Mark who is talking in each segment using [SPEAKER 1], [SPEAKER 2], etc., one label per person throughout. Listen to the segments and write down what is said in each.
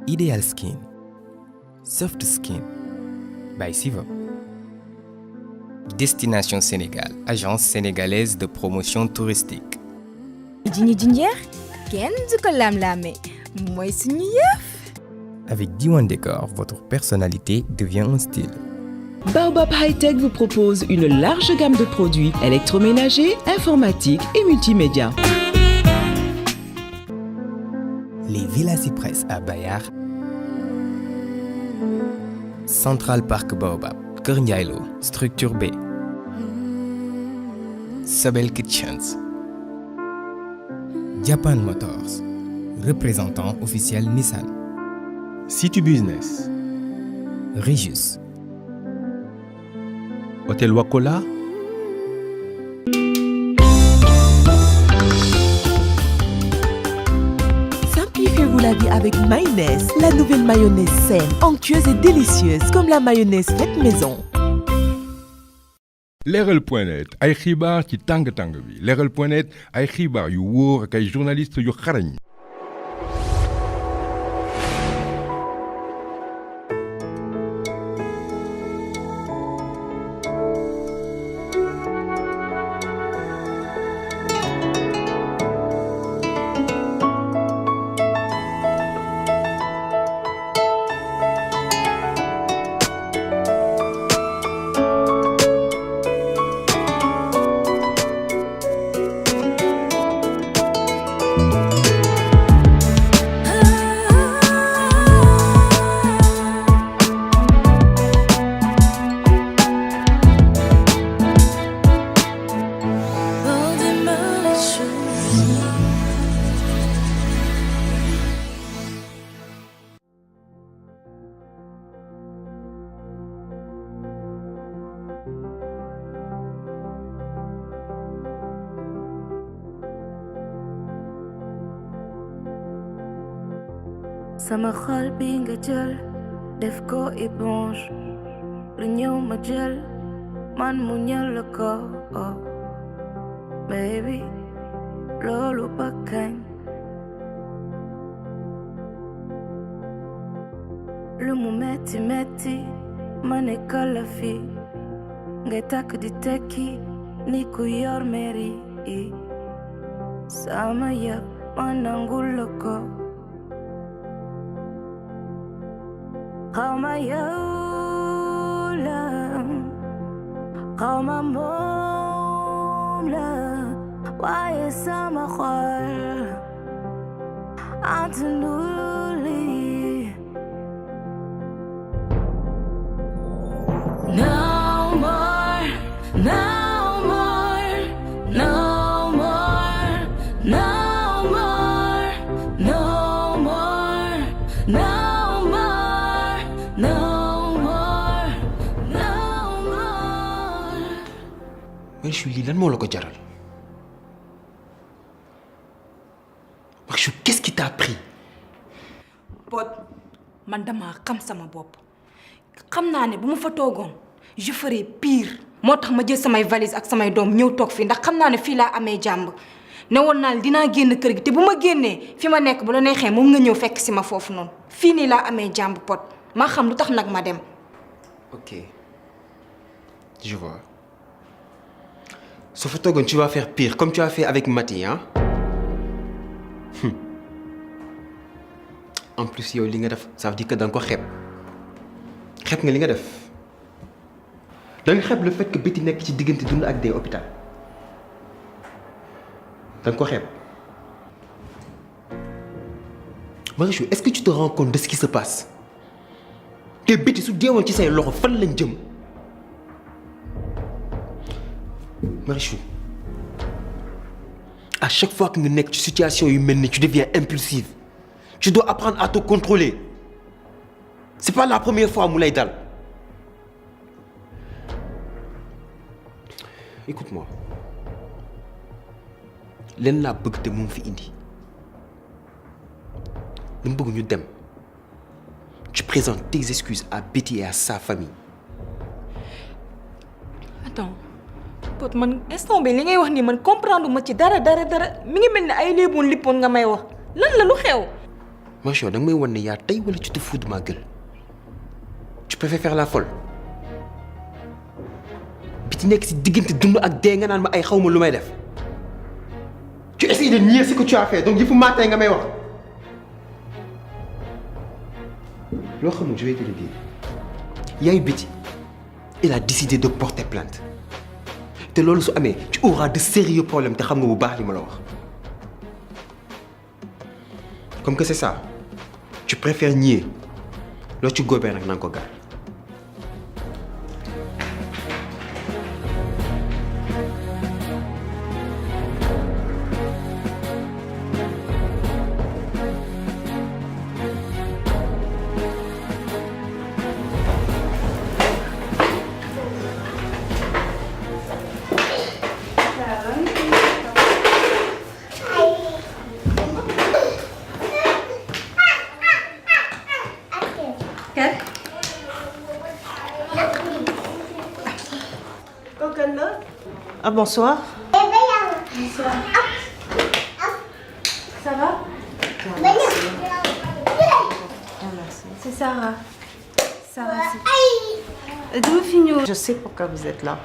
[SPEAKER 1] Ideal Skin, Soft Skin, by Siva. Destination Sénégal, agence sénégalaise de promotion touristique.
[SPEAKER 2] Jini Jinjer, kenn du ko lam-lame, mooy suñu yëf.
[SPEAKER 1] Avec Diwan Décor, votre personnalité devient un style.
[SPEAKER 3] Baobab High-Tech vous propose une large gamme de produits électroménagers, informatiques et multimédia.
[SPEAKER 1] Les Villas Cypress à Bayar, Central Park Baobab, Kër Ndiaye Lo, Structure B, Sobel Kitchens, Japan Motors, représentant officiel Nissan,
[SPEAKER 4] City Business,
[SPEAKER 1] Regius,
[SPEAKER 4] Hôtel Wakola,
[SPEAKER 5] Simplifiez-vous la vie avec Mayonnaise, la nouvelle mayonnaise saine, onctueuse et délicieuse comme la mayonnaise faite maison.
[SPEAKER 4] Leral.net ay xibaar ci tàng-tàng bi Leral.net ay xibaar yu wóor ak ay journalistes yu xarañ.
[SPEAKER 6] sama xol bi nga jël def ko éponge lu ñëw ma jël man mu ñël la ko baby loolu ba kañ lu mu metti metti ma nekkal la fi ngay takk di tekki ni ku yor meri sama yëpp ma nangul la ko Xawma yow la xawma moom la waaye sama xol àttanul li no more no more no more no more no more no
[SPEAKER 7] Marichou lii lan moo la ko jaral Marichou qu'est-ce qui t'a pris
[SPEAKER 2] Pod man dama xam sama bopp xam naa ne bu ma fa toogoon je ferais pire moo tax ma jël samay valise ak samay doom ñëw toog fii ndax xam naa ne fii laa amee jàmb ne woon naa dinaa génn kër gi te bu ma génnee fi ma nekk bu la neexee moom nga ñëw fekk si ma foofu noonu fii nii laa amee jàmb Pod maa xam lu tax nag ma dem.
[SPEAKER 7] Ok je vois. Sauf que tu vas faire pire, comme tu as fait avec Mati, hein? En plus, yow li nga def, ça veut dire que da nga ko xeeb. Xeeb nga li nga def. Da nga xeeb le fait que Betty nekk ci diggante dund ak dee hôpital. Da nga ko xeeb. Marichou, est-ce que tu te rends compte de ce qui se passe? Te Betty su deewoon ci say loxo fan lañ jëm? Marichou, à chaque fois que tu es dans une situation humaine, tu deviens impulsive. Tu dois apprendre à te contrôler. C'est pas la première fois, Moulay Dal. Écoute-moi. Len la bëgg te mu fi indi. Ñu bëgg ñu dem. Tu présentes tes excuses à Betty et à sa famille.
[SPEAKER 2] Attends. Pod man instant bi li ngay wax nii man comprendre ma ci dara mi ngi mel ni ay léeboon lippoon nga may wax lan la lu xew.
[SPEAKER 7] Moi, je suis en train de tu te fous de ma gueule. Tu préfères faire la folle. Tu essayes de nier ce que tu as fait, donc il faut mater un gamin. Je vais te le dire. Il y a eu Betty. Il a décidé de porter plainte. Tu auras de sérieux problèmes. Comme que c'est ça, tu préfères nier. Là, tu gobes un encore.
[SPEAKER 8] Ah, bonsoir.
[SPEAKER 6] Bonsoir. Ça va? C'est Sarah. Sarah, c'est... D'où finit?
[SPEAKER 8] Je sais pourquoi vous êtes là.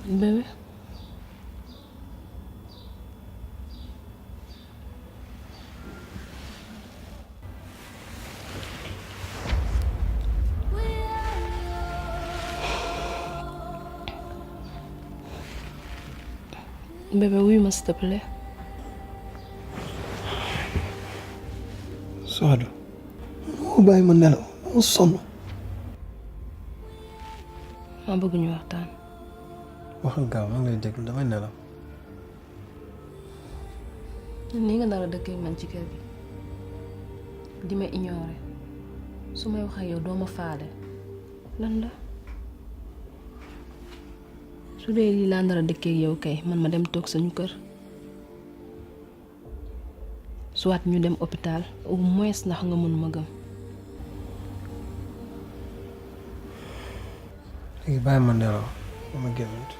[SPEAKER 9] Bébé. Bébé, oui, moi, s'il te plaît.
[SPEAKER 10] Soxna moo bàyyi ma nelaw ma sonn.
[SPEAKER 9] maa bëgg ñu waxtaan.
[SPEAKER 10] waxal gaaw maa ngi lay déglu damay nelaw.
[SPEAKER 9] nii nga nar a dëkkee man ci kër gi di ma ignorer su may wax ak yow doo ma faale lan la su dee lii laa nar a dëkkee yow kay man ma dem toog sañu kër soit ñu dem hôpital au moins ndax nga mën ma gëm.
[SPEAKER 10] léegi bàyyi ma nelaw ma génnant.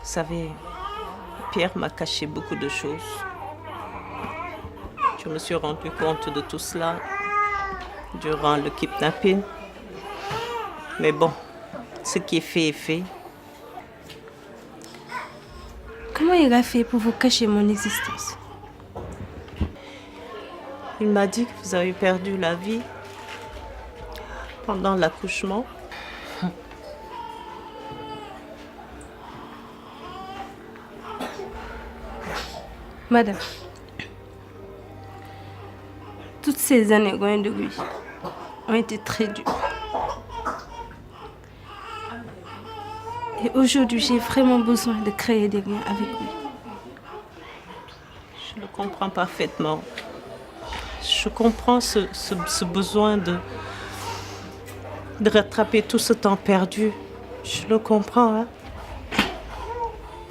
[SPEAKER 8] Vous savez, Pierre m'a caché beaucoup de choses. Je me suis rendu compte de tout cela durant le kidnapping. Mais bon, ce qui est fait est fait.
[SPEAKER 6] Comment il a fait pour vous cacher mon existence?
[SPEAKER 8] Il m'a dit que vous avez perdu la vie pendant l'accouchement.
[SPEAKER 6] Madame, toutes ces années loin de lui ont été très dures. Et aujourd'hui, j'ai vraiment besoin de créer des liens avec lui.
[SPEAKER 8] Je le comprends parfaitement. Je comprends ce besoin de rattraper tout ce temps perdu. Je le comprends. Hein?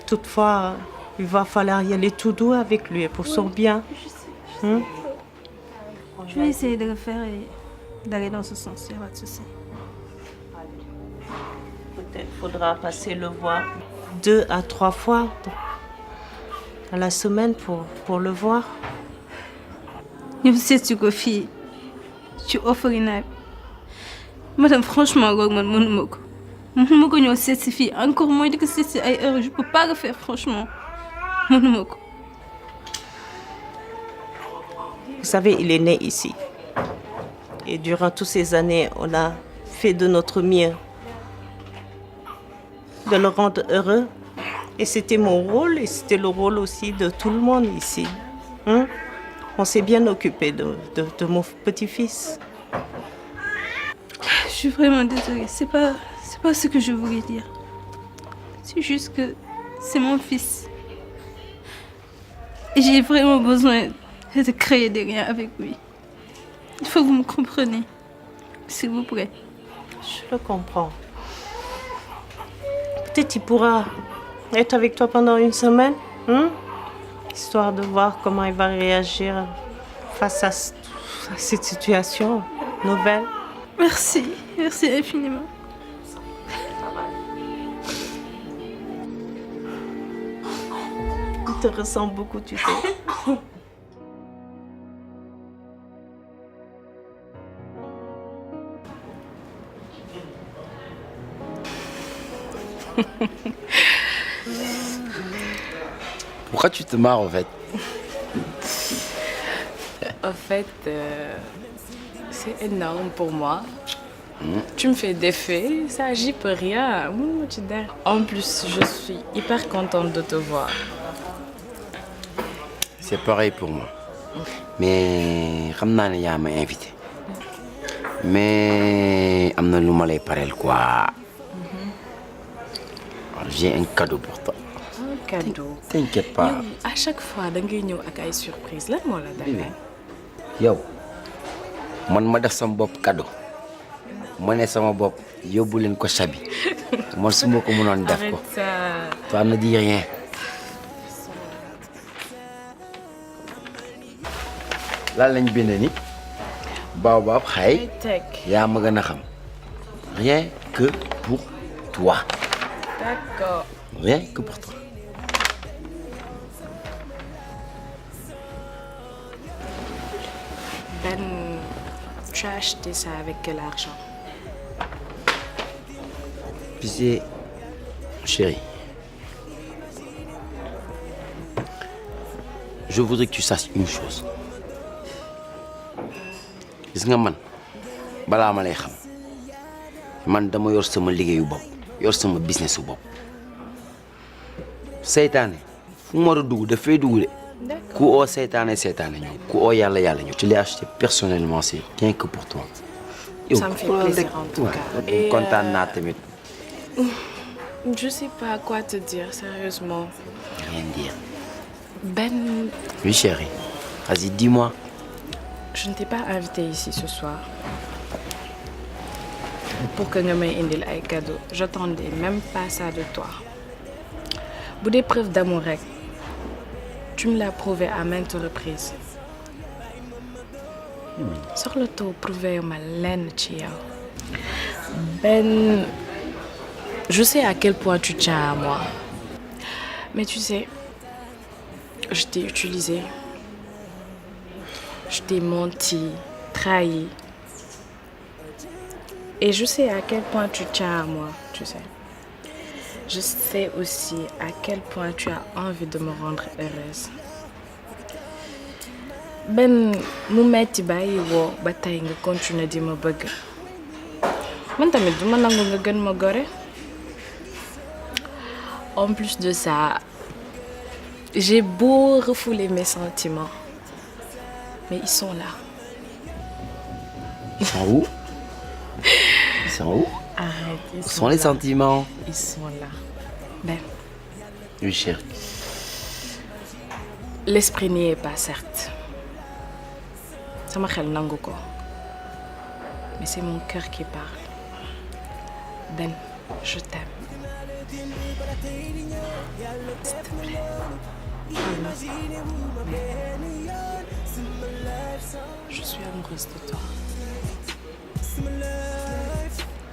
[SPEAKER 8] Toutefois, il va falloir y aller tout doux avec lui pour son bien.
[SPEAKER 6] Je vais essayer de le faire et d'aller dans ce sens. Il n'y a pas de souci.
[SPEAKER 8] Peut-être faudra passer le voir 2 à 3 fois à la semaine pour le voir.
[SPEAKER 6] Je sais que tu offres une. Madame, franchement, je ne peux pas certifier. Encore moins que c'est ailleurs. Je ne peux pas le faire, franchement.
[SPEAKER 8] Vous savez, il est né ici. Et durant toutes ces années, on a fait de notre mieux de le rendre heureux. Et c'était mon rôle et c'était le rôle aussi de tout le monde ici. On s'est bien occupé de mon petit-fils.
[SPEAKER 6] Je suis vraiment désolée. C'est pas ce que je voulais dire. C'est juste que c'est mon fils. Et j'ai vraiment besoin de créer des liens avec lui. Il faut que vous me compreniez. s'il vous plaît.
[SPEAKER 8] Je le comprends. Peut-être il pourra être avec toi pendant une semaine, histoire de voir comment il va réagir face à cette situation nouvelle.
[SPEAKER 6] Merci infiniment.
[SPEAKER 8] Il te ressemble beaucoup, tu sais.
[SPEAKER 11] Pourquoi tu te marres en fait?
[SPEAKER 9] En fait, c'est énorme pour moi. Tu me fais des faits, ça j'y peux rien. En plus, je suis hyper contente de te voir.
[SPEAKER 11] C'est pareil pour moi. Mais xam naa ne yaa ma invité. Mais am na lu ma lay pareel quoi. J'ai un cadeau pour toi.
[SPEAKER 9] Un cadeau?
[SPEAKER 11] T'inquiète pas.
[SPEAKER 9] Yow, à chaque fois da ngay ñëw ak ay surprise lan moo la dal.
[SPEAKER 11] Yow man ma def sama bopp cadeau. Ma ne sama bopp yóbbu leen ko Chabi. Man su ma ko mënoon def ko.
[SPEAKER 9] Arrête ça.
[SPEAKER 11] Toi ne dis rien. lan lañ bind ni Baobab xay yaa ma gën a xam. Rien que pour toi.
[SPEAKER 9] D'accord.
[SPEAKER 11] Rien que pour toi.
[SPEAKER 9] Ben, tu as acheté ça avec quel argent?
[SPEAKER 11] Tu sais, chérie, je voudrais que tu saches une chose. Gis nga man balaa ma lay xam man dama yor sama liggéeyu bopp yor sama business bu bopp seytaane fu mu war a dugg dafay dugg de ku oo seytaane ñëw ku oo yàlla ñëw. Je l'ai acheté personnellement, c'est rien que pour toi.
[SPEAKER 9] Ça me fait plaisir en tout cas. Et
[SPEAKER 11] kontaan naa tamit.
[SPEAKER 9] Je sais pas quoi te dire, sérieusement.
[SPEAKER 11] Rien dire.
[SPEAKER 9] Ben,
[SPEAKER 11] Oui chérie, vas-y dis-moi.
[SPEAKER 9] je ne t'ai pas invité ici ce soir pour que nga may indil ay cadeaux. J'attendais même pas ça de toi. Bu dee preuve d'amour rek, tu me l'as prouvé à maintes reprises. Soxlatoo prouvé ma lenn ci yow. Ben, je sais à quel point tu tiens à moi. Mais tu sais, je t'ai utilisé. Je t'ai menti, trahi. Et je sais à quel point tu tiens à moi, tu sais. Je sais aussi à quel point tu as envie de me rendre heureuse. Ben, mu metti bàyyi woo ba tey nga continuer di ma bëgg. Man tamit duma nangu nga gën ma gore. En plus de ça, j'ai beau refouler mes sentiments, mais ils sont là.
[SPEAKER 11] Ils sont où? Ils sont où?
[SPEAKER 9] Arrête.
[SPEAKER 11] Où sont les sentiments?
[SPEAKER 9] Ils sont là. Ben,
[SPEAKER 11] Oui chérie.
[SPEAKER 9] l'esprit n'y est pas, certes. Sama xel nangu ko. Mais c'est mon cœur qui parle. Ben, je t'aime. S'il te plaît. Parle-moi. Je suis amoureuse de toi.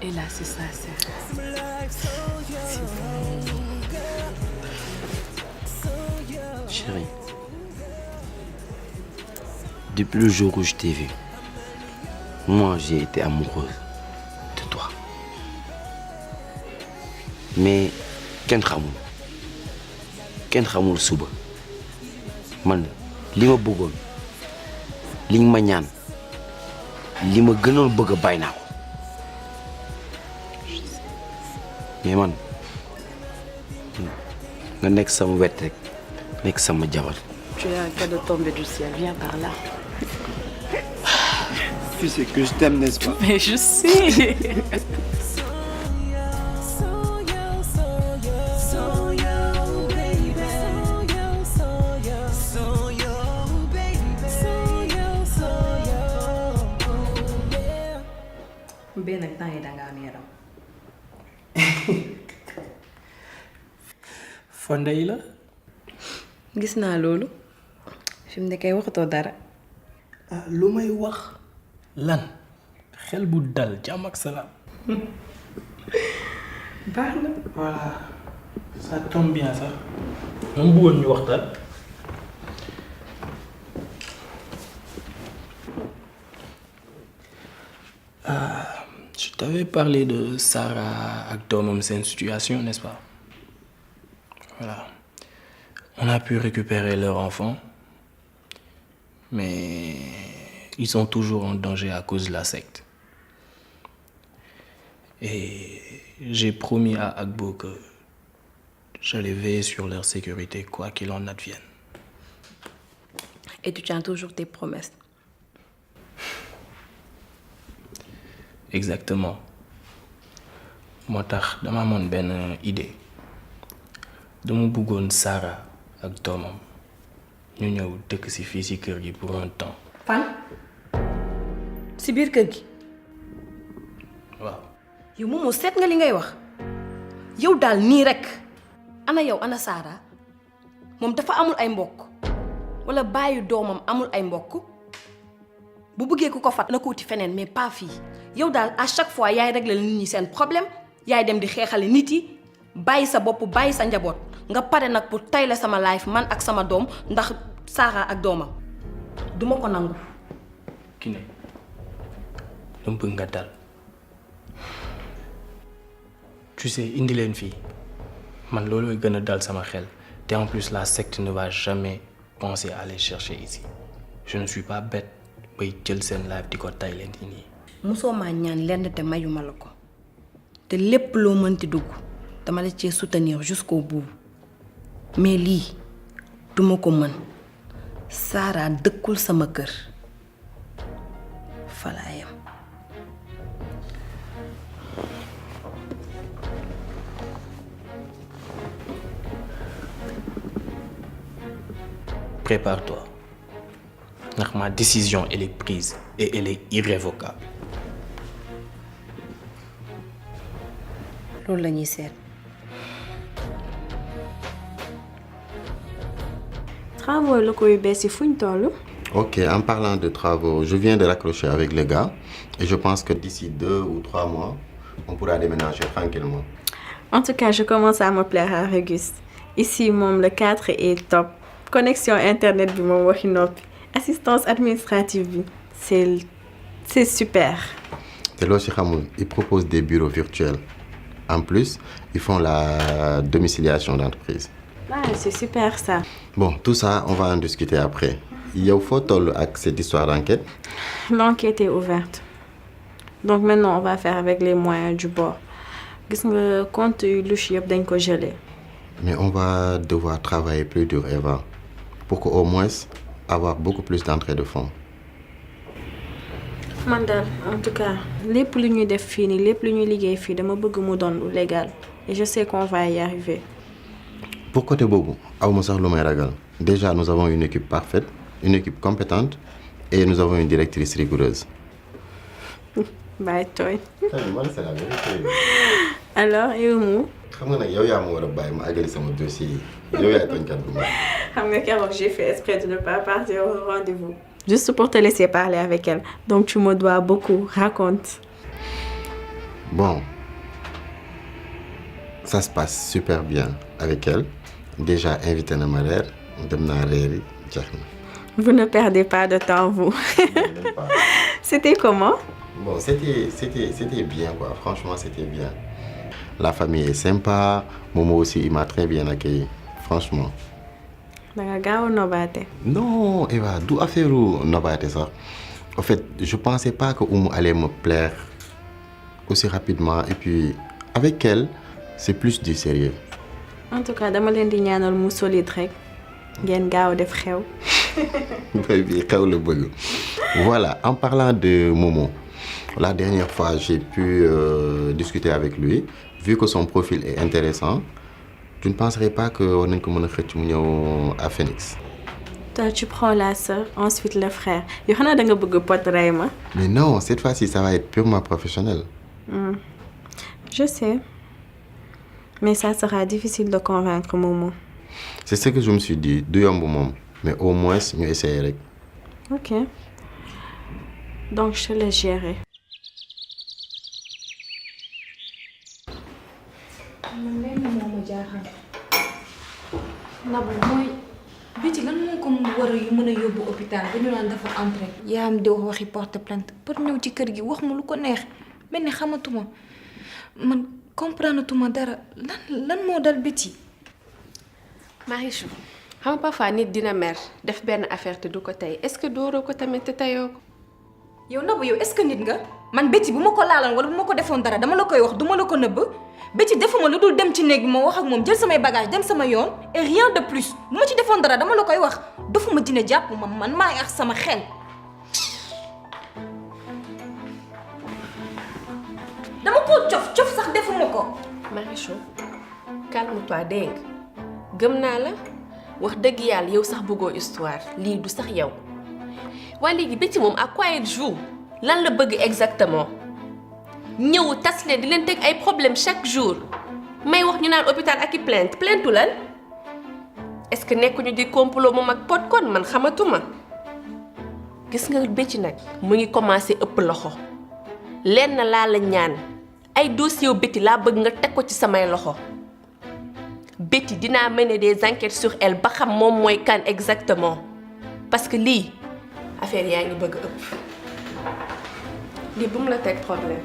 [SPEAKER 9] Et là, c'est sincère. C'est bon.
[SPEAKER 11] Chérie, depuis le jour où je t'ai vu, moi j'ai été amoureuse de toi. Mais kenn xamul suba man li ma bëggoon li nga ma ñaan li ma gënoon bëgg a bàyyi naa ko mais man nga nekk sama wet rek nekk sama jabar.
[SPEAKER 9] Tu es un cadeau tombé du ciel, viens par là.
[SPEAKER 11] Tu sais que je t'aime, n'est-ce pas?
[SPEAKER 9] Mais je sais.
[SPEAKER 2] benn ak temps yi danga am yaram.
[SPEAKER 10] fonde yi la.
[SPEAKER 2] gis naa loolu fi mu ne kay waxatoo dara.
[SPEAKER 10] ah lu may wax lan xel bu dal jàmm ak salaam.
[SPEAKER 2] baax na.
[SPEAKER 10] voilà ça tombe bien sax. moom bëggoon ñu waxtaan. Je t'avais parlé de Sarah ak doomam seen situation, n'est-ce pas? Voilà. On a pu récupérer leur enfant, mais ils sont toujours en danger à cause de la secte. Et j'ai promis à Agbo que j'allais veiller sur leur sécurité, quoi qu'il en advienne.
[SPEAKER 2] Et tu tiens toujours tes promesses.
[SPEAKER 10] Exactement. Moi, dama amoon benn idée. Dama bëggoon Sarah ak doomam ñu ñëw dëkk si fii si kër gi pour un temps.
[SPEAKER 2] fan si biir kër gi.
[SPEAKER 10] waaw.
[SPEAKER 2] yow moomoo seet nga li ngay wax yow daal nii rek ana yow ana Sarah moom dafa amul ay mbokk wala bàyyi doomam amul ay mbokk bu bëggee ku ko fat na ko wuti feneen mais pas fii yow daal à chaque fois yaay régler nit ñi seen problème yaay dem di xeexale nit yi bàyyi sa bopp bàyyi sa njaboot nga pare nag pour tayle sama life man ak sama doom ndax Sarah ak doomam duma ko nangu.
[SPEAKER 10] Kiné dama bëgg nga dal. Tu sais indi leen fii man loolu gën a dal sama xel te en plus la secte ne va jamais penser à les chercher ici. Je ne suis pas bête bay jël seen life di ko tay leen nii.
[SPEAKER 2] musoo maa ñaan lenn te mayuma la ko te lépp loo mënti dugg dama la cee soutenir jusqu'au bout mais lii duma ko mën Sarah dëkkul sama kër falaayam.
[SPEAKER 10] Prépare-toi. Ndax ma décision elle est prise et elle est irrévocable.
[SPEAKER 2] loolu la ñuy seet.
[SPEAKER 6] travaux locaux yu bees yi fuñ toll.
[SPEAKER 12] Ok, en parlant de travaux, je viens de raccrocher avec les gars et je pense que d'ici 2 ou 3 mois, on pourra déménager tranquillement.
[SPEAKER 6] En tout cas, je commence à me plaire à Régus. Ici, le 4 est top. Connexion internet, assistance administrative, c'est super.
[SPEAKER 12] Ils proposent des bureaux virtuels. En plus, ils font la domiciliation d'entreprise.
[SPEAKER 6] Ah, c'est super ça.
[SPEAKER 12] Bon, tout ça, on va en discuter après. Il y a une photo avec cette histoire d'enquête.
[SPEAKER 6] L'enquête est ouverte. Donc maintenant, on va faire avec les moyens du bord. Le compte louche yop dañ ko gelé.
[SPEAKER 12] Mais on va devoir travailler plus dur avant pour qu'au moins avoir beaucoup plus d'entrée de fonds.
[SPEAKER 6] Mandal, en tout cas, les plus ñuy def fini, les plus ñuy liggéey fi dama bëgg mu doon légal et je sais qu'on va y arriver.
[SPEAKER 12] Pour côté bobu, awma sax lu may ragal. Déjà, nous avons une équipe parfaite, une équipe compétente et nous avons une directrice rigoureuse.
[SPEAKER 6] Bye toy.
[SPEAKER 12] C'est la vérité.
[SPEAKER 6] Alors, yow
[SPEAKER 12] xam nga nag yow yaa ma war a bàyyi ma àggali sama dossier yi yow yaay tooñkat bu mag.
[SPEAKER 6] Xam nga keroog j'ai fait exprès de ne pas partir au rendez-vous. Juste pour te laisser parler avec elle. Donc tu me dois beaucoup. Raconte.
[SPEAKER 12] Bon, ça se passe super bien avec elle. Déjà invité na ma reer dem naa reeri jeex na.
[SPEAKER 6] Vous ne perdez pas de temps, vous. C'était comment?
[SPEAKER 12] Bon, c'était bien, quoi. Franchement, c'était bien. La famille est sympa. Momo aussi, il m'a très bien accueilli. Franchement. Non, Eva, d'où affaire nobaté ça? En fait, je pensais pas que Oumou allait me plaire aussi rapidement. Et puis, avec elle, c'est plus du sérieux.
[SPEAKER 6] En tout cas, dama len di ñaanal mu solide rek. Ngeen gaaw def xew.
[SPEAKER 12] Voilà, en parlant de Momo, la dernière fois j'ai pu discuter avec lui, vu que son profil est intéressant, tu ne penserais pas qu'on ait à Phoenix?
[SPEAKER 8] Toi, tu prends la sœur, ensuite le frère. Il y en a qui veulent pot Raima.
[SPEAKER 12] Mais non, cette fois-ci, ça va être purement professionnel.
[SPEAKER 8] Je sais. Mais ça sera difficile de convaincre Momo.
[SPEAKER 12] C'est ce que je me suis dit, deux moments. Mais au moins, nous essayerons.
[SPEAKER 8] Ok. Donc, je te laisse gérer.
[SPEAKER 2] Biti lan moo ko war a mën a yóbbu hôpital ba ñu naan dafa entré yaayam di wax waxi porte plainte pour ñëw ci kër gi wax ma lu ko neex mel ni xamatuma man comprendre tuma dara lan moo dal Biti.
[SPEAKER 13] Marichou xam nga parfois nit dina mer def benn affaire te du ko tey est-ce que dooroo ko tamit te teyoo ko.
[SPEAKER 2] yow Nabou yow est-ce que nit nga man Biti bu ma ko laaloon wala bu ma ko defoon dara dama la koy wax duma la ko nëbb Biti defuma lu dul dem ci néeg bi ma wax ak moom jël samay bagage dem sama yoon et rien de plus bu ma ci defoon dara dama la koy wax defuma dina jàpp ma man maa ngi ak sama xel. dama ko cof sax defuma ko.
[SPEAKER 13] Marichou calme-toi dégg nga gëm naa la wax dëgg yàlla yow sax bëggoo histoire lii du sax yow waaye léegi Biti moom à quoi il joue lan la bëgg exactement. ñëw tas leen di leen teg ay problème chaque jour may wax ñu naan hôpital ak i plainte lan est-ce que nekkuñu di complot moom ak pot kon man xamatuma gis nga Biti nag mu ngi commencé ëpp loxo lenn laa la ñaan ay dossier Biti laa bëgg nga teg ko ci samay loxo Biti dinaa mener des enquêtes sur elle ba xam moom mooy kan exactement parce que lii affaire yaa ngi bëgg ëpp lii bu mu la teg problème.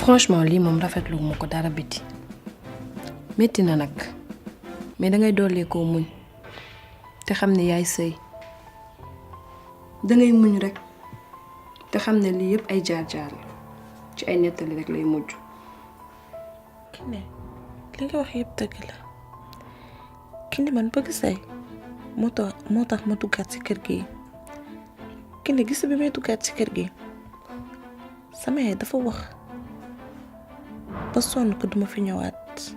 [SPEAKER 9] franchement lii moom rafetlu ma ko dara Biti métti na nag mais dangay dollee koo muñ te xam ne yaay sëy dangay muñ rek te xam ne lii yëpp ay jaar-jaar la ci ay nettali rek lay mujj.
[SPEAKER 14] Kiné li nga wax yëpp dëgg la Kiné man bëgg say moo tax ma duggaat ci kër gi Kiné gis bi may duggaat ci kër gi sama yaay dafa wax ba sonn ko duma fi ñëwaat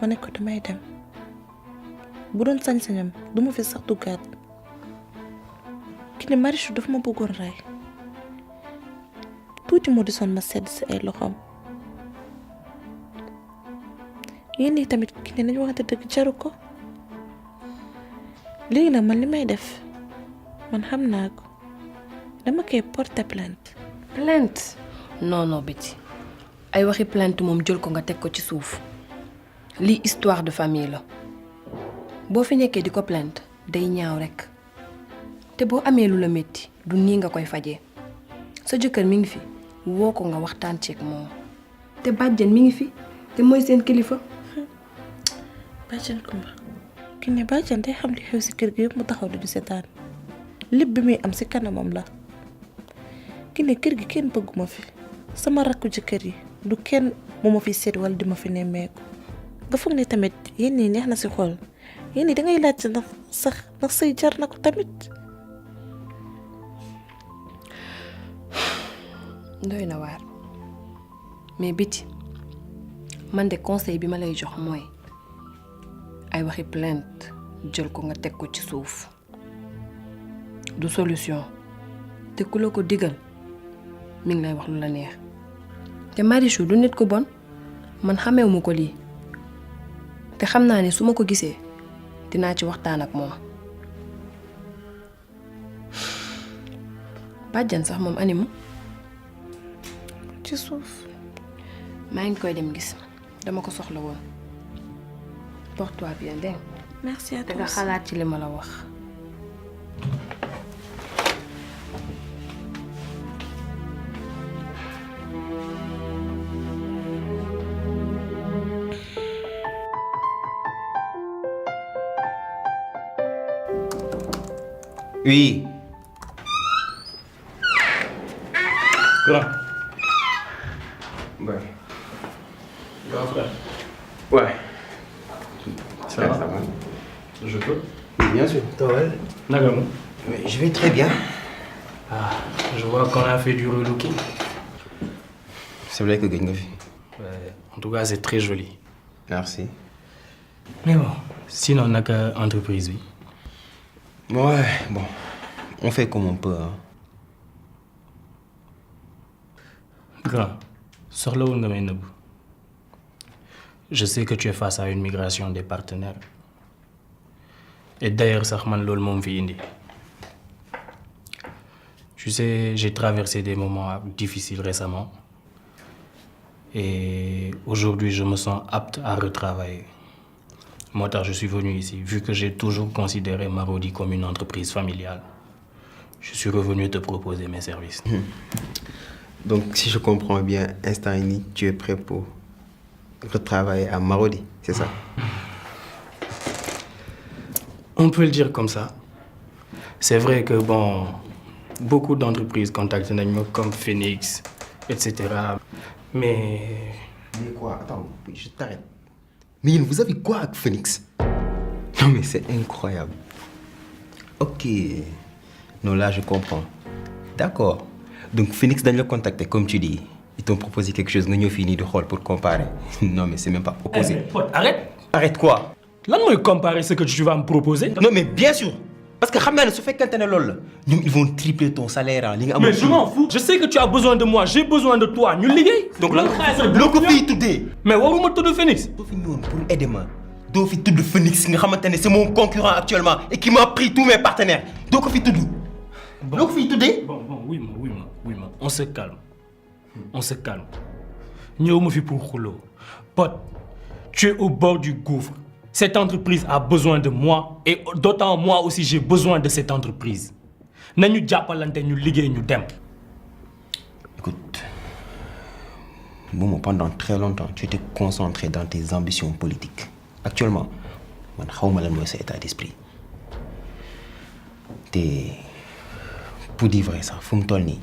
[SPEAKER 14] ma ne ko damay dem bu doon sañ-sañam duma fi sax duggaat Kiné Marichou dafa ma bëggoon rey tuuti moo di son ma sedd ci ay loxoom yéen ñi tamit Kiné nañu waxante dëgg jaru ko léegi nag man li may def man xam naa ko dama koy porter plainte.
[SPEAKER 9] plainte non Biti ay waxi plainte moom jël ko nga teg ko ci suuf lii histoire de famille la boo fi nekkee di ko plainte day ñaaw rekk te boo amee lu la metti du nii nga koy fajee sa jëkkër mi ngi fi woo ko nga waxtaan ceeg moom te bàjjen mi ngi fi te mooy seen kilifa.
[SPEAKER 14] bàjjen Kumba Kiné bàjjen day xam li xew ci kër gi yëpp mu taxaw di seetaan lépp bi muy am ci kanamam la Kiné kër gi kenn bëgguma fi sama rakku jëkkër yi du kenn moo ma fi seet wala di ma fi nemmeeku nga foog ne tamit yéen ñi neex na ci xol yéen ñi dangay laaj ndax say jar na ko tamit.
[SPEAKER 9] doy na waar mais Biti man de conseil bi ma lay jox mooy ay waxi plainte jël ko nga teg ko ci suuf du solution te ku la ko digal mi ngi lay wax lu la neex te Marichou du nit ku bon man xamewuma ko lii te xam naa ne su ma ko gisee dinaa ci waxtaan ak moom bàjjan sax moom animu
[SPEAKER 14] ci suuf
[SPEAKER 9] maa ngi koy dem gis dama ko soxla woon porte-toi bien dégg
[SPEAKER 14] merci à toi
[SPEAKER 9] te nga xalaat ci li ma la wax.
[SPEAKER 7] Oui.
[SPEAKER 10] Grand.
[SPEAKER 7] Ouais.
[SPEAKER 10] Grand frère.
[SPEAKER 7] Ouais.
[SPEAKER 10] Ça va? Je peux?
[SPEAKER 7] Oui, bien sûr. Toi, ouais.
[SPEAKER 10] Naka mu?
[SPEAKER 7] Je vais très bien.
[SPEAKER 10] Ah, je vois qu'on a fait du relooking.
[SPEAKER 7] C'est vrai que gagne vie.
[SPEAKER 10] Ouais, en tout cas, c'est très joli.
[SPEAKER 7] Merci.
[SPEAKER 10] Mais bon, sinon, on n'a qu'à entreprise, oui.
[SPEAKER 7] Ouais, bon. On fait comme on peut. Hein.
[SPEAKER 10] Grand, sors là où on est. Je sais que tu es face à une migration des partenaires. Et d'ailleurs, ça m'a fait mon vie. Tu sais, j'ai traversé des moments difficiles récemment. Et aujourd'hui, je me sens apte à retravailler. Moi, je suis venu ici, vu que j'ai toujours considéré Marodi comme une entreprise familiale. Je suis revenu te proposer mes services.
[SPEAKER 7] Donc, si je comprends bien, instant ini, tu es prêt pour retravailler à Marodi, c'est ça?
[SPEAKER 10] On peut le dire comme ça. C'est vrai que, bon, beaucoup d'entreprises contactent nous comme Phoenix, etc. Mais...
[SPEAKER 7] Mais quoi? Attends, je t'arrête. Mais vous avez quoi avec Phoenix? Non mais c'est incroyable. Ok. Non là je comprends. D'accord. Donc Phoenix dans le contacté comme tu dis. Ils t'ont proposé quelque chose, nous avons fini de hall pour comparer. Non mais c'est même pas proposé.
[SPEAKER 10] Arrête.
[SPEAKER 7] Arrête quoi?
[SPEAKER 10] Là, moi, comparer ce que tu vas me proposer.
[SPEAKER 7] Non mais bien sûr. Parce que si fait quand ils vont tripler ton salaire.
[SPEAKER 10] Mais je m'en fous. Je sais que tu as besoin de moi, j'ai besoin de toi. Nous liguez.
[SPEAKER 7] Donc là, le copie tout est.
[SPEAKER 10] Mais où est de Phoenix?
[SPEAKER 7] Pour aider moi. Dofi tout de Phoenix, c'est mon concurrent actuellement et qui m'a pris tous mes partenaires. Donc fi tout. Donc fi tout est.
[SPEAKER 10] Bon, oui, on se calme. On se calme. Nous me fait pour rouler. Pote, tu es au bord du gouffre. Cette entreprise a besoin de moi et d'autant moi aussi j'ai besoin de cette entreprise. Nañu jappalante ñu liggéey ñu dem.
[SPEAKER 7] Écoute, bon, pendant très longtemps, tu étais concentré dans tes ambitions politiques. Actuellement, je ne sais pas cet état d'esprit. Pour dire vrai, ça, faut me tourner.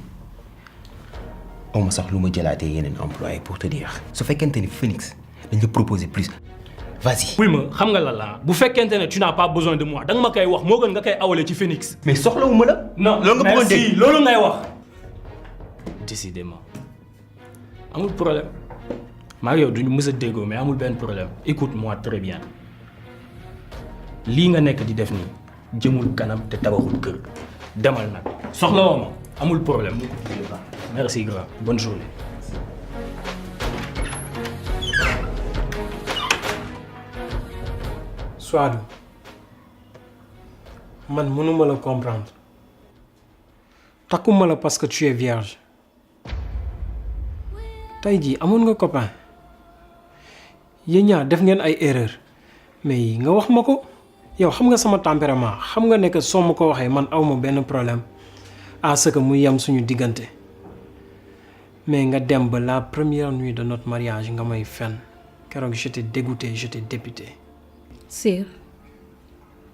[SPEAKER 7] On m'a sorti un employé pour te dire. Ce fait qu'un Phoenix, je te propose plus. Vas-y.
[SPEAKER 10] Oui, mais xam nga la la bu fekkente tu n'as pas besoin de moi danga ma koy wax mo gën nga koy awale ci Phoenix.
[SPEAKER 7] Mais soxlawuma la.
[SPEAKER 10] Non, merci loolu ngay wax. Décidément. Amul problème. Maa yow duñu mës a déggoo mais amul benn problème. Écoute-moi très bien. Lii nga nekk di def nii jëmul kanam te tabaxul kër. Demal nag. Soxlawoo ma amul problème. Merci grand. Bonne journée.
[SPEAKER 15] Souadou, man mënuma la comprendre. Takkuma la parce que tu es vierge. Tey jii amoon nga copain. Yéen ñaar def ngeen ay erreur. Mais nga wax ma ko. Yow xam nga sama tempérament. Xam nga ne que soo ma ko waxee man awma benn problème. À ce que muy yam suñu diggante. Mais nga dem ba la première nuit de notre mariage nga may fen. Keroog j'étais dégoûté, j'étais dépité.
[SPEAKER 16] Sir,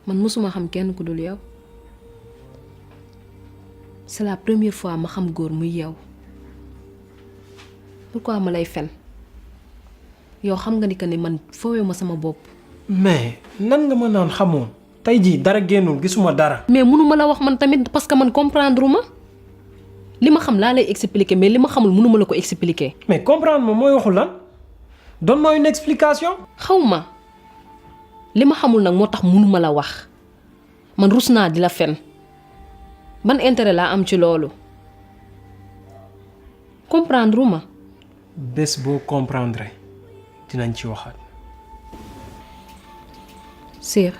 [SPEAKER 16] man musuma xam kenn ku dul yow. C'est la première fois ma xam góor muy yow. Pourquoi ma lay fen? Yow xam nga ni que ni man foowee ma sama bopp.
[SPEAKER 15] Mais nan nga ma naan xamoon? Tey jii dara génnul gisuma dara.
[SPEAKER 16] Mais mënuma la wax man tamit parce que man comprendre ma. Li ma xam laa lay expliquer mais li ma xamul mënuma la ko expliquer.
[SPEAKER 15] Mais comprendre ma mooy waxul lan? Donne-moi une explication.
[SPEAKER 16] Xawma. Li ma xamul nag moo tax mënuma la wax man rus naa di la fen ban intérêt laa am ci loolu comprendre ma.
[SPEAKER 15] Bés boo comprendre dinañ ci waxaat.
[SPEAKER 16] Sir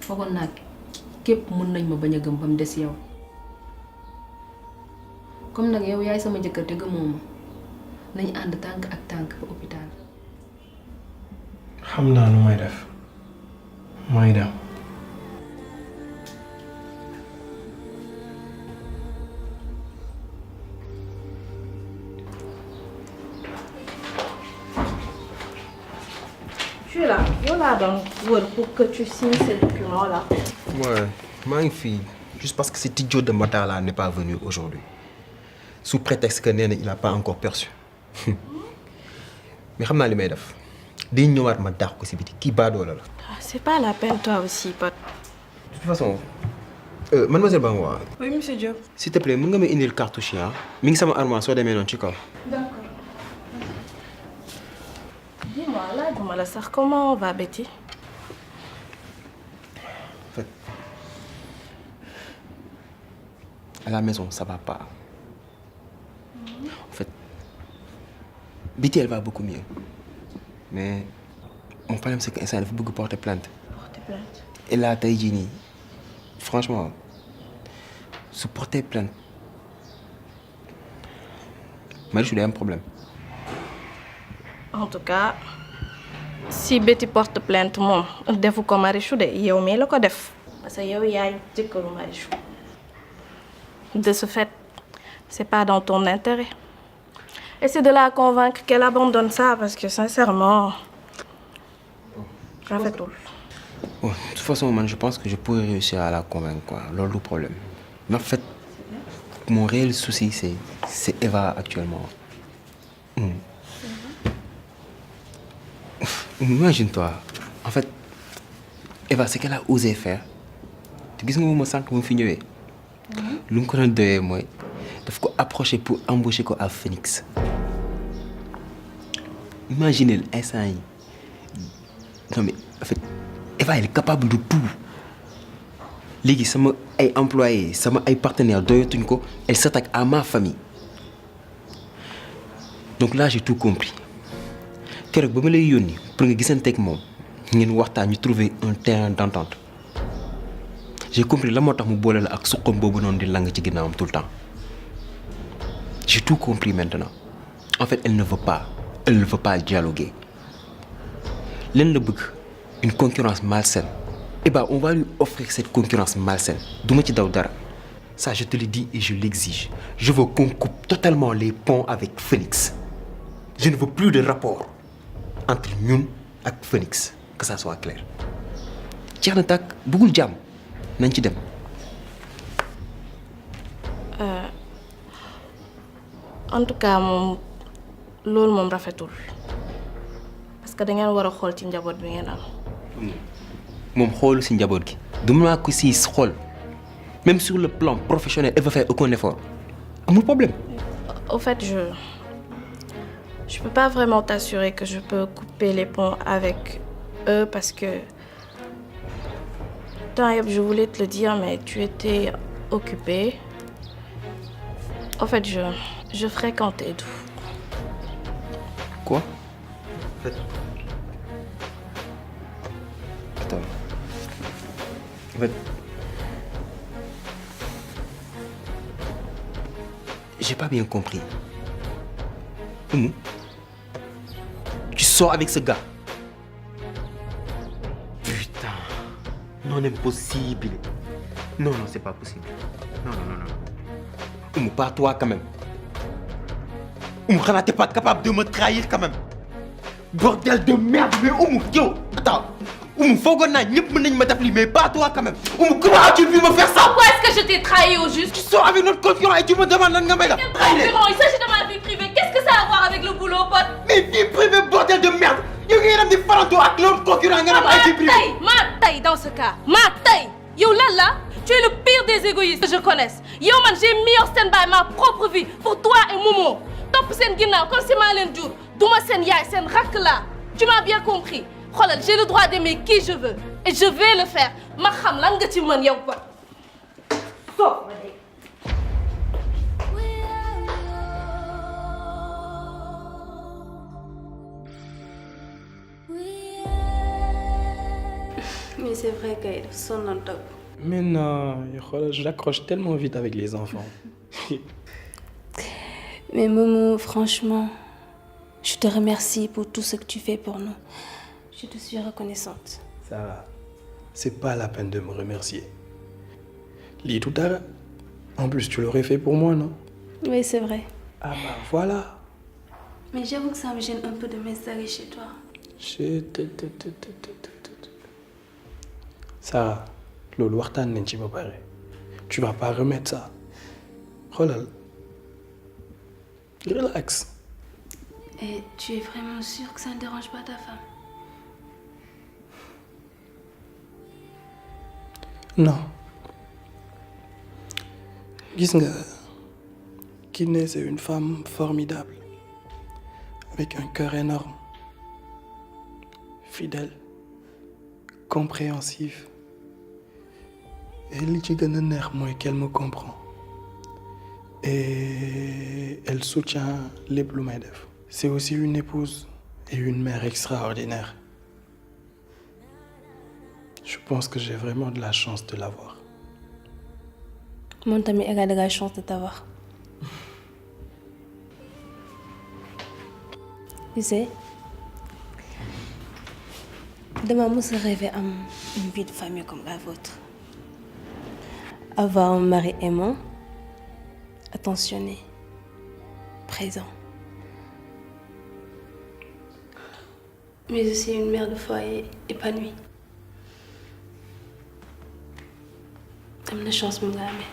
[SPEAKER 16] foogoon naa képp mën nañ ma bañ a gëm ba mu des yow comme nag yow yaay sama jëkkër te gëmoo ma nañ ànd tànk ak tànk ba hôpital.
[SPEAKER 15] xam naa lu may def may dem.
[SPEAKER 6] Je suis là. Yo là donc pour que tu signes ces documents là.
[SPEAKER 7] Ouais, magnifique. Juste parce que cet idiot de Matar là n'est pas venu aujourd'hui. Sous prétexte que Néné il n'a pas encore perçu. Mais je sais ce que je vais day ñëwaat ma dàq ko si biti kii baadoo la.
[SPEAKER 6] C'est pas la peine toi aussi, pote.
[SPEAKER 7] De toute façon Mademoiselle Bangwa.
[SPEAKER 8] Oui, monsieur Diop.
[SPEAKER 7] S'il te plaît, mën nga ma indil cartouche yi ah. Mi ngi sama armoire soo demee noonu ci kaw.
[SPEAKER 13] D'accord. Dis-moi, là, dis-moi la sœur, comment va Betty?
[SPEAKER 7] En fait, à la maison, ça va pas. En fait, Betty, elle va beaucoup mieux. Mais mon problème, c'est qu'elle veut beaucoup porter plainte.
[SPEAKER 13] Porter plainte?
[SPEAKER 7] Et là, tey jii nii, franchement, se porter plainte, Marichou day am problème.
[SPEAKER 13] En tout cas, si Betty porte plainte, moom defu ko Marichou de yow mii la ko def. Parce que yow yaay jëkkëru Marichou. De ce fait, c'est pas dans ton intérêt. Essaie de la convaincre qu'elle abandonne ça parce que sincèrement, rafetul.
[SPEAKER 7] Bon, de toute façon, man, je pense que je pourrais réussir à la convaincre, quoi. Lors du problème. Mais en fait, mon réel souci, c'est Eva actuellement. Imagine-toi, en fait, Eva, ce qu'elle a osé faire, tu sais, moi, sens que je suis venu. Lu mu ko doon doyee mooy daf ko approché pour embaucher ko à Phoenix. Imaginez l'instant yi. Non mais en fait, Eva elle est capable de tout. Léegi sama ay employés sama ay partenaires doyatuñ ko, elle s'attaque à ma famille. Donc là j'ai tout compris. Keroog ba ma lay yónni pour nga gisanteeg moom ngeen waxtaan ñu trouver un terrain d'entente. J'ai compris la moo tax mu boole la ak suqam boobu noonu di lang ci ginnaawam tout le temps. J'ai tout compris maintenant. En fait, elle ne veut pas dialoguer. L'elle le bëgg, une concurrence malsaine. Eh ben, on va lui offrir cette concurrence malsaine. Duma ci daw dara. Ça, je te le dis et je l'exige. Je veux qu'on coupe totalement les ponts avec Phoenix. Je ne veux plus de rapport entre ñun ak Phoenix. Que ça soit clair. Jeex na tàkk bëggul jàmm. nañ ci dem.
[SPEAKER 13] En tout cas moom loolu moom rafetul parce que da ngeen war a xool ci njaboot bi ngeen am.
[SPEAKER 7] moom xoolu si njaboot gi. dama ko si xool même sur le plan professionnel elle va faire aucun effort amul problème.
[SPEAKER 13] Au fait je peux pas vraiment t'assurer que je peux couper les ponts avec eux parce que je voulais te le dire, mais tu étais occupée. En fait, je fréquentais tout.
[SPEAKER 7] Quoi? Attends. En fait, j'ai pas bien compris. Tu sors avec ce gars? Non, impossible. Non, c'est pas possible. Non. Pas toi quand même. T'es pas capable de me trahir quand même. Bordel de merde, mais yo, attends. Faut qu'on aille, mais pas toi quand même. Comment as-tu pu me faire ça?
[SPEAKER 13] Pourquoi est-ce que je t'ai trahi au juste?
[SPEAKER 7] Tu sors avec notre concurrent et tu me demandes un gamin là.
[SPEAKER 13] Quel concurrent? Il s'agit de ma vie privée. Qu'est-ce que ça a à voir avec le boulot, pote?
[SPEAKER 7] Mais vie privée, bordel de merde. Yo, il y a des farandos avec l'autre concurrent.
[SPEAKER 13] Ma taille dans ce cas. Ma taille. Yo, là, tu es le pire des égoïstes que je connaisse. Yo, man, j'ai mis en stand-by ma propre vie pour toi et Momo. Top sen ginnaw comme si ma len djur. Duma sen yaay sen rak là. Tu m'as bien compris. Xolal, j'ai le droit d'aimer qui je veux et je vais le faire. Ma xam lan nga ci mën yow ba. Stop.
[SPEAKER 6] Mais c'est vrai qu'elle sonne en top.
[SPEAKER 15] Mais non, j'accroche tellement vite avec les enfants.
[SPEAKER 6] Mais Momo, franchement, je te remercie pour tout ce que tu fais pour nous. Je te suis reconnaissante.
[SPEAKER 15] Sarah, c'est pas la peine de me remercier. Lis tout à l'heure. En plus, tu l'aurais fait pour moi, non?
[SPEAKER 6] Oui, c'est vrai.
[SPEAKER 15] Ah bah voilà.
[SPEAKER 6] Mais j'avoue que ça me gêne un peu de m'installer chez toi.
[SPEAKER 15] Sarah, loolu waxtaan nañ ci ba pare. Tu vas pas remettre ça. Xoolal. Relax.
[SPEAKER 6] Et tu es vraiment sûr que ça ne dérange pas ta femme?
[SPEAKER 15] Non.
[SPEAKER 17] Gisnga, Kiné, c'est une femme formidable, avec un cœur énorme, fidèle, compréhensive. Et li ci gëna neex mooy qu'elle me comprend. Et elle soutient lépp lu may def. C'est aussi une épouse et une mère extraordinaire. Je pense que j'ai vraiment de la chance de l'avoir.
[SPEAKER 6] Mon ami a de la chance de t'avoir. Tu sais, demain, je rêver une vie de famille comme la vôtre. Avoir un mari aimant, attentionné, présent. Mais aussi une mère de foyer épanouie. Am na chance moom nga amee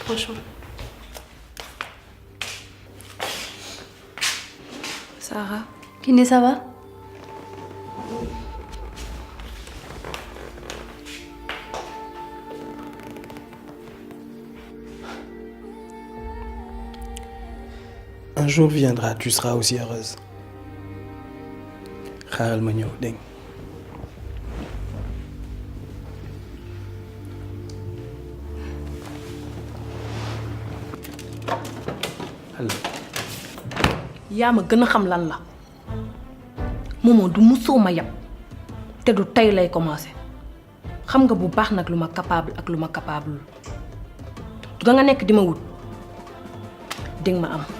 [SPEAKER 6] franchement.
[SPEAKER 2] Sarah.
[SPEAKER 6] Kiné, ça va?
[SPEAKER 17] Un jour viendra, tu seras aussi heureuse. Xaaral ma ñëw dégg nga.
[SPEAKER 16] yaa ma gën a xam lan la moomoo du musoo ma yab te du tey lay commencé xam nga bu baax nag lu ma capable ak lu ma capable du da nga nekk di ma wut dinga ma am.